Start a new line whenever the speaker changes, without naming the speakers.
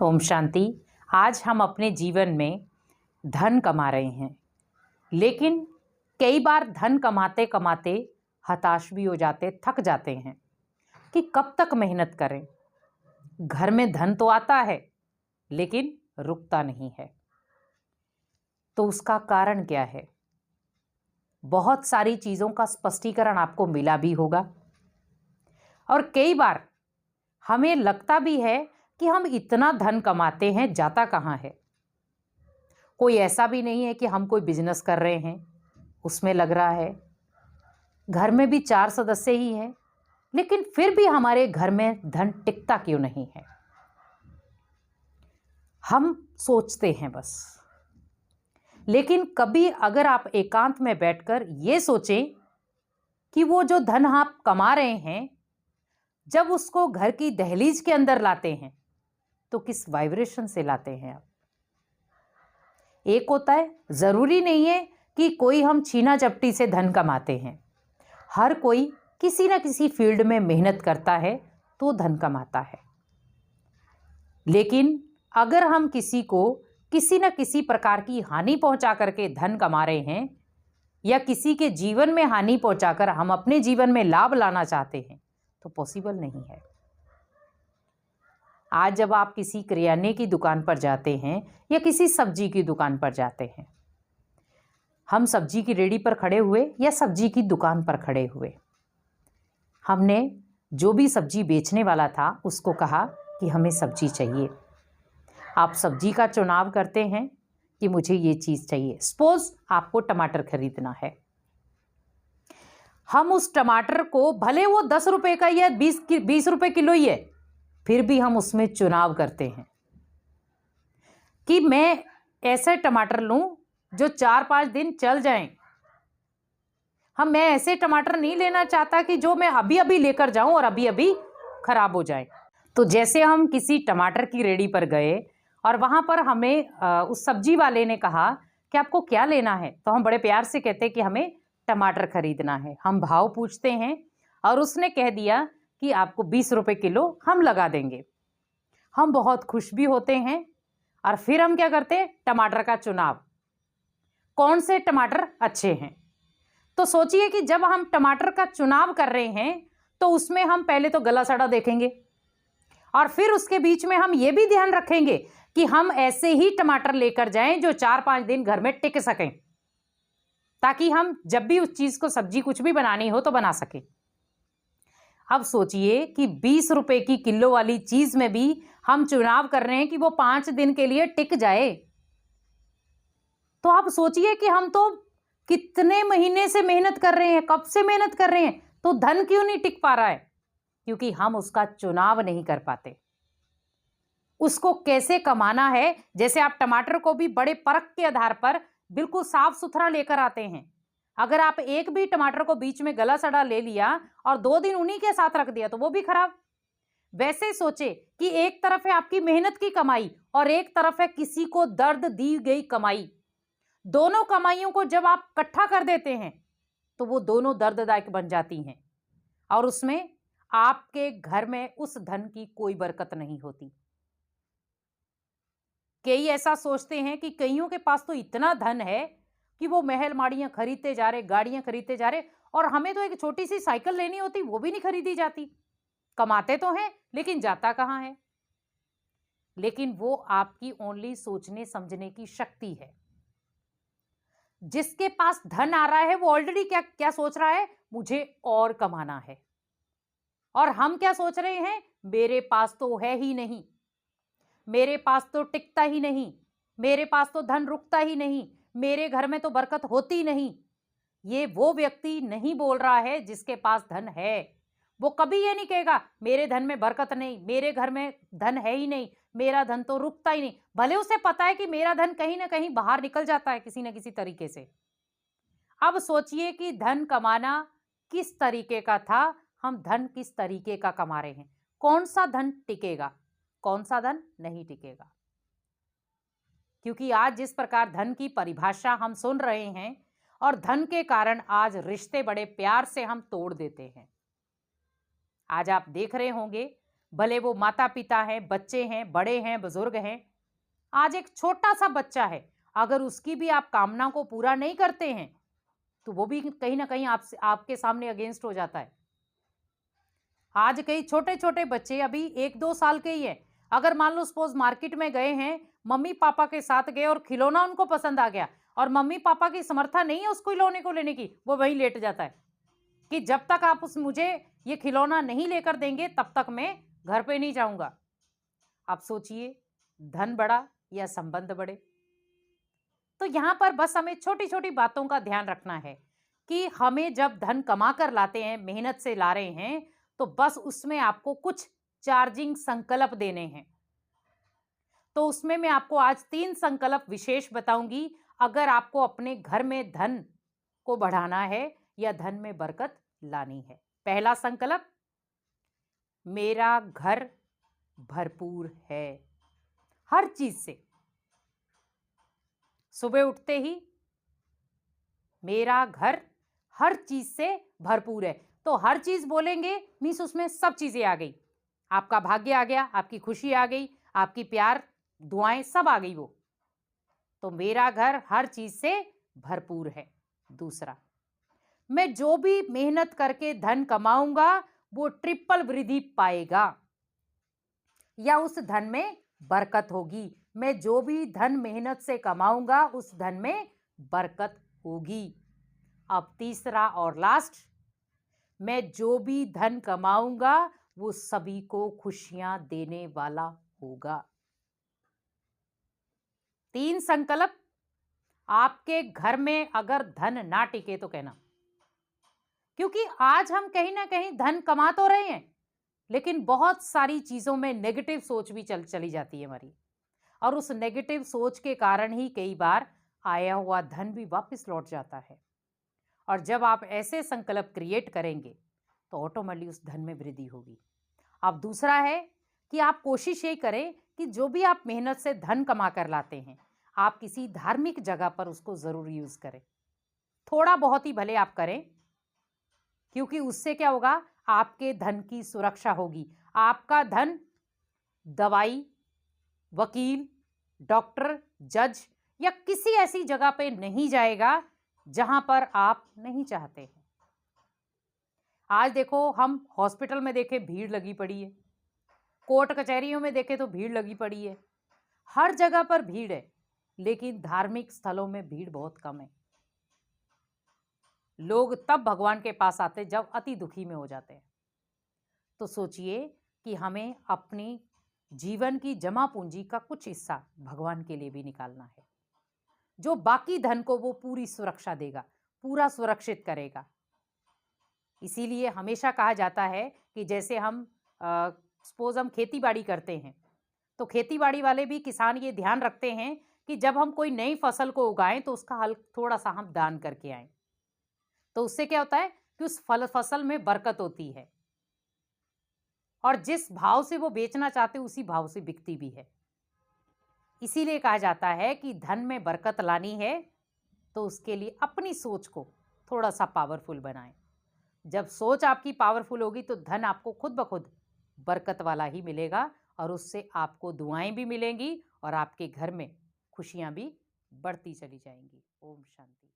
ओम शांति। आज हम अपने जीवन में धन कमा रहे हैं, लेकिन कई बार धन कमाते कमाते हताश भी हो जाते, थक जाते हैं कि कब तक मेहनत करें। घर में धन तो आता है लेकिन रुकता नहीं है। तो उसका कारण क्या है? बहुत सारी चीज़ों का स्पष्टीकरण आपको मिला भी होगा, और कई बार हमें लगता भी है कि हम इतना धन कमाते हैं, जाता कहाँ है। कोई ऐसा भी नहीं है कि हम कोई बिजनेस कर रहे हैं, उसमें लग रहा है। घर में भी 4 सदस्य ही हैं, लेकिन फिर भी हमारे घर में धन टिकता क्यों नहीं है? हम सोचते हैं बस। लेकिन कभी अगर आप एकांत में बैठकर ये सोचें कि वो जो धन आप कमा रहे हैं, जब उसको घर की दहलीज के अंदर लाते हैं तो किस वाइब्रेशन से लाते हैं आप? एक होता है, जरूरी नहीं है कि कोई हम छीना झपटी से धन कमाते हैं। हर कोई किसी ना किसी फील्ड में मेहनत करता है तो धन कमाता है। लेकिन अगर हम किसी को किसी न किसी प्रकार की हानि पहुंचा करके धन कमा रहे हैं, या किसी के जीवन में हानि पहुंचाकर हम अपने जीवन में लाभ लाना चाहते हैं, तो पॉसिबल नहीं है। आज जब आप किसी किराने की दुकान पर जाते हैं या किसी सब्जी की दुकान पर जाते हैं, हम सब्जी की रेडी पर खड़े हुए या सब्जी की दुकान पर खड़े हुए, हमने जो भी सब्जी बेचने वाला था उसको कहा कि हमें सब्जी चाहिए। आप सब्जी का चुनाव करते हैं कि मुझे ये चीज़ चाहिए। सपोज आपको टमाटर खरीदना है। हम उस टमाटर को, भले वो 10 रुपए का या 20 रुपए किलो ही है, फिर भी हम उसमें चुनाव करते हैं कि मैं ऐसे टमाटर लूं जो 4-5 दिन चल जाएं। मैं ऐसे टमाटर नहीं लेना चाहता कि जो मैं अभी अभी लेकर जाऊं और अभी अभी खराब हो जाए। तो जैसे हम किसी टमाटर की रेडी पर गए और वहां पर हमें उस सब्जी वाले ने कहा कि आपको क्या लेना है, तो हम बड़े प्यार से कहते हैं कि हमें टमाटर खरीदना है। हम भाव पूछते हैं और उसने कह दिया कि आपको 20 रुपए किलो हम लगा देंगे। हम बहुत खुश भी होते हैं और फिर हम क्या करते हैं? टमाटर का चुनाव, कौन से टमाटर अच्छे हैं। तो सोचिए कि जब हम टमाटर का चुनाव कर रहे हैं तो उसमें हम पहले तो गला सड़ा देखेंगे, और फिर उसके बीच में हम ये भी ध्यान रखेंगे कि हम ऐसे ही टमाटर लेकर जाएं जो 4-5 दिन घर में टिक सकें, ताकि हम जब भी उस चीज को, सब्जी कुछ भी बनानी हो तो बना सके। अब सोचिए कि 20 रुपए की किलो वाली चीज में भी हम चुनाव कर रहे हैं कि वो 5 दिन के लिए टिक जाए। तो आप सोचिए कि हम तो कितने महीने से मेहनत कर रहे हैं, कब से मेहनत कर रहे हैं, तो धन क्यों नहीं टिक पा रहा है? क्योंकि हम उसका चुनाव नहीं कर पाते। उसको कैसे कमाना है, जैसे आप टमाटर को भी बड़े परख के आधार पर बिल्कुल साफ सुथरा लेकर आते हैं। अगर आप एक भी टमाटर को बीच में गला सड़ा ले लिया और 2 दिन उन्हीं के साथ रख दिया तो वो भी खराब। वैसे सोचे कि एक तरफ है आपकी मेहनत की कमाई और एक तरफ है किसी को दर्द दी गई कमाई। दोनों कमाइयों को जब आप इकट्ठा कर देते हैं तो वो दोनों दर्ददायक बन जाती हैं, और उसमें आपके घर में उस धन की कोई बरकत नहीं होती। कई ऐसा सोचते हैं कि कईयों के पास तो इतना धन है कि वो महल माड़ियां खरीदते जा रहे, गाड़ियां खरीदते जा रहे, और हमें तो एक छोटी सी साइकिल लेनी होती वो भी नहीं खरीदी जाती। कमाते तो हैं लेकिन जाता कहां है? लेकिन वो आपकी ओनली सोचने समझने की शक्ति है। जिसके पास धन आ रहा है वो ऑलरेडी क्या क्या सोच रहा है? मुझे और कमाना है। और हम क्या सोच रहे हैं? मेरे पास तो है ही नहीं, मेरे पास तो टिकता ही नहीं, मेरे पास तो धन रुकता ही नहीं, मेरे घर में तो बरकत होती नहीं। ये वो व्यक्ति नहीं बोल रहा है जिसके पास धन है। वो कभी ये नहीं कहेगा मेरे धन में बरकत नहीं, मेरे घर में धन है ही नहीं, मेरा धन तो रुकता ही नहीं। भले उसे पता है कि मेरा धन कहीं ना कहीं बाहर निकल जाता है किसी ना किसी तरीके से। अब सोचिए कि धन कमाना किस तरीके का था, हम धन किस तरीके का कमा रहे हैं। कौन सा धन टिकेगा, कौन सा धन नहीं टिकेगा? क्योंकि आज जिस प्रकार धन की परिभाषा हम सुन रहे हैं, और धन के कारण आज रिश्ते बड़े प्यार से हम तोड़ देते हैं। आज आप देख रहे होंगे भले वो माता पिता हैं, बच्चे हैं, बड़े हैं, बुजुर्ग हैं। आज एक छोटा सा बच्चा है, अगर उसकी भी आप कामना को पूरा नहीं करते हैं तो वो भी कहीं ना कहीं आपसे आपके सामने अगेंस्ट हो जाता है। आज कई छोटे छोटे बच्चे अभी 1-2 साल के ही हैं, अगर मान लो सपोज मार्केट में गए हैं, मम्मी पापा के साथ गए और खिलौना उनको पसंद आ गया और मम्मी पापा की समर्था नहीं है उसको खिलौने को लेने की, वो वहीं लेट जाता है कि जब तक आप उस मुझे ये खिलौना नहीं लेकर देंगे तब तक मैं घर पे नहीं जाऊंगा। आप सोचिए, धन बड़ा या संबंध बड़े। तो यहां पर बस हमें छोटी छोटी बातों का ध्यान रखना है कि हमें जब धन कमा कर लाते हैं, मेहनत से ला रहे हैं, तो बस उसमें आपको कुछ चार्जिंग संकल्प देने हैं। तो उसमें मैं आपको आज 3 संकल्प विशेष बताऊंगी, अगर आपको अपने घर में धन को बढ़ाना है या धन में बरकत लानी है। पहला संकल्प, मेरा घर भरपूर है हर चीज से। सुबह उठते ही मेरा घर हर चीज से भरपूर है, तो हर चीज बोलेंगे मीन्स उसमें सब चीजें आ गई, आपका भाग्य आ गया, आपकी खुशी आ गई, आपकी प्यार दुआएं सब आ गई। वो तो मेरा घर हर चीज से भरपूर है। दूसरा, मैं जो भी मेहनत करके धन कमाऊंगा वो ट्रिपल वृद्धि पाएगा या उस धन में बरकत होगी। मैं जो भी धन मेहनत से कमाऊंगा उस धन में बरकत होगी। अब तीसरा और लास्ट, मैं जो भी धन कमाऊंगा वो सभी को खुशियां देने वाला होगा। 3 संकल्प। आपके घर में अगर धन ना टिके तो कहना, क्योंकि आज हम कहीं ना कहीं धन कमा तो रहे हैं लेकिन बहुत सारी चीजों में नेगेटिव सोच भी चली जाती है हमारी, और उस नेगेटिव सोच के कारण ही कई बार आया हुआ धन भी वापस लौट जाता है। और जब आप ऐसे संकल्प क्रिएट करेंगे तो ऑटोमेटिकली उस धन में वृद्धि होगी। अब दूसरा है कि आप कोशिश ये करें कि जो भी आप मेहनत से धन कमा कर लाते हैं आप किसी धार्मिक जगह पर उसको जरूर यूज करें। थोड़ा बहुत ही भले आप करें, क्योंकि उससे क्या होगा, आपके धन की सुरक्षा होगी। आपका धन दवाई, वकील, डॉक्टर, जज या किसी ऐसी जगह पे नहीं जाएगा जहां पर आप नहीं चाहते हैं। आज देखो, हम हॉस्पिटल में देखें भीड़ लगी पड़ी है, कोर्ट कचहरियों में देखें तो भीड़ लगी पड़ी है, हर जगह पर भीड़ है, लेकिन धार्मिक स्थलों में भीड़ बहुत कम है। लोग तब भगवान के पास आते जब अति दुखी में हो जाते हैं। तो सोचिए कि हमें अपनी जीवन की जमा पूंजी का कुछ हिस्सा भगवान के लिए भी निकालना है, जो बाकी धन को वो पूरी सुरक्षा देगा, पूरा सुरक्षित करेगा। इसीलिए हमेशा कहा जाता है कि जैसे हम सपोज हम खेती बाड़ी करते हैं तो खेती बाड़ी वाले भी किसान ये ध्यान रखते हैं कि जब हम कोई नई फसल को उगाएं तो उसका हल थोड़ा सा हम दान करके आएं, तो उससे क्या होता है कि उस फसल में बरकत होती है और जिस भाव से वो बेचना चाहते उसी भाव से बिकती भी है। इसीलिए कहा जाता है कि धन में बरकत लानी है तो उसके लिए अपनी सोच को थोड़ा सा पावरफुल बनाएं। जब सोच आपकी पावरफुल होगी तो धन आपको खुद ब खुद बरकत वाला ही मिलेगा और उससे आपको दुआएं भी मिलेंगी और आपके घर में खुशियां भी बढ़ती चली जाएंगी। ओम शांति।